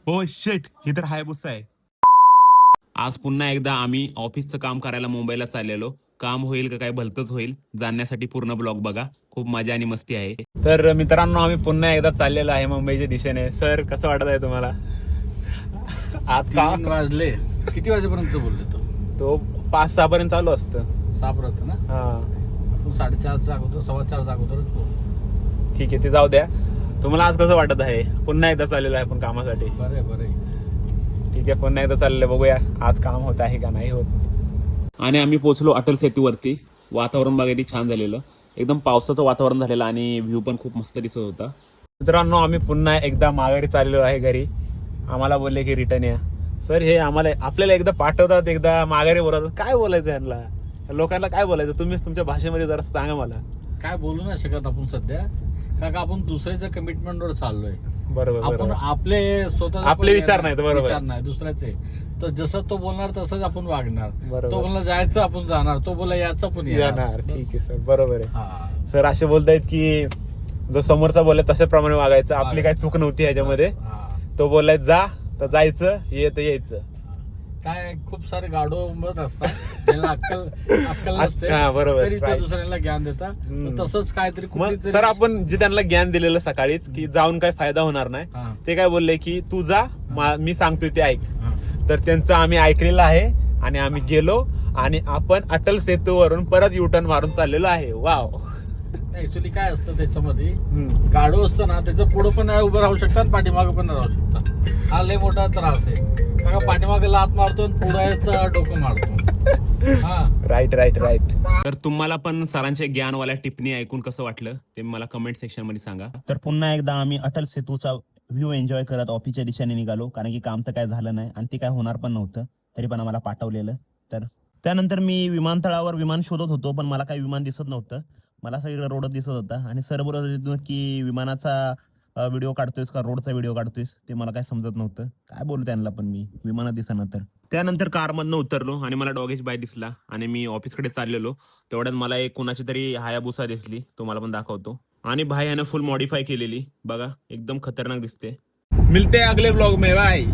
हो शेट, हे तर हायबुसा आहे. आज पुन्हा एकदा आम्ही ऑफिसचं काम करायला मुंबईला चाललेलो. काम होईल का काय भलतंच होईल, जाणण्यासाठी पूर्ण ब्लॉग बघा. खूप मजा आणि मस्ती आहे. तर मित्रांनो, आम्ही पुन्हा एकदा चाललेलो आहे मुंबईच्या दिशेने. सर, कसं वाटत आहे तुम्हाला? आज काम 3 वाजले. किती वाजेपर्यंत बोलले तो 5-6 पर्यंत चालू असतं. 6 पर्यंत ना? हा आपण 4:30च्या अगोदर 4:15च्या अगोदरच पोहोचू. ठीक आहे, ते जाऊ द्या. तुम्हाला आज कसं वाटत आहे? पुन्हा एकदा चाललेलो आहे आपण कामासाठी. बरे बरे. ठीक आहे, पुन्हा एकदा चाललेलं, बघूया आज काम होत आहे का नाही होत. आणि आम्ही पोहोचलो अटल सेतूवरती. वातावरण बघायला छान झालेलं, एकदम पावसाचं वातावरण झालेलं आणि व्ह्यू पण खूप मस्त दिसत होता. मित्रांनो, आम्ही पुन्हा एकदा माघारी चाललेलो आहे घरी. आम्हाला बोलले की रिटर्न या. सर, हे आपल्याला एकदा पाठवतात, एकदा माघारी बोलवतात. काय बोलायचं यांना? लोकांना काय बोलायचं? तुम्हीच तुमच्या भाषेमध्ये जरा सांगा मला. काय बोलू नाही शकत आपण सध्या, कारण का आपण दुसऱ्याच्या कमिटमेंटवर चाललोय. बरोबर, आपण बरोबर. आपले स्वतः आपले विचार नाहीत, बरोबर. विचार नाही दुसऱ्याचे. तर जसं तो बोलणार तसंच आपण वागणार. बरोबर. तो बोलला जायचं आपण जाणार, तो बोला याचं पण येणार. ठीक आहे सर, बरोबर आहे. हा. सर असे बोलतायत की जो समोरचा बोलला तशाप्रमाणे वागायचं. आपली काही चूक नव्हती ह्याच्यामध्ये. हा. तो बोलाय जा तर जायचं, येत यायचं. काय खूप सारे गाडो उमरत असतात ज्यांना अक्कल नसते, हा, बरोबर. तरी ते Right. दुसऱ्याला ज्ञान देतात. हम्म. तसंच काहीतरी मग कुठेतरी- सर, आपण जे त्यांना ज्ञान दिलेलं सकाळीच की जाऊन काही फायदा होणार नाही, हा. ते काय बोलले की तू जा, मी सांगतोय ते ऐक. हा. तर त्यांचं आम्ही ऐकलेलं आहे आणि आम्ही गेलो आणि आपण अटल सेतूवरून परत युटर्न मारून चाललेलो आहे. वाव. ऍक्च्युली काय असतं त्याच्यामध्ये, गाडो असतं ना, त्याच्या पुढे पण नाही उभं राहू शकतात, पाठीमागे पण नाही राहू शकतात. हा लय मोठा त्रास आहे, कारण पाठीमागे लात मारतो आणि पुढे डोकं मारतो. हा. राईट. तर तुम्हाला पण सरांच्या ज्ञानवाल्या टिप्पणी ऐकून कसं वाटलं ते मला कमेंट सेक्शन मध्ये सांगा. तर पुन्हा एकदा आम्ही अटल सेतूचा व्ह्यू एन्जॉय करत ऑफिसच्या दिशेने निघालो, कारण की काम तर काय झालं नाही आणि ते काय होणार पण नव्हतं, तरी पण आम्हाला पाठवलेलं. तर त्यानंतर मी विमानतळावर विमान शोधत होतो, पण मला काही विमान दिसत नव्हतं. मला सगळीकडे रोडच दिसत होता आणि सर बोलत होते की विमानाचा व्हिडिओ काढतोयस का रोडचा व्हिडिओ काढतोयस, ते मला काय समजत नव्हतं. काय बोलू त्यांना, पण मी विमानात दिसना. तर त्यानंतर कारमधनं उतरलो आणि मला डॉगेश बाय दिसला आणि मी ऑफिसकडे चाललेलो. तेवढ्यात मला एक कोणाची तरी हायाबुसा दिसली, तुम्हाला पण दाखवतो. आणि भाई यानं फुल मॉडीफाय केलेली, बघा एकदम खतरनाक दिसते. मिलते अगले ब्लॉग में, बाय.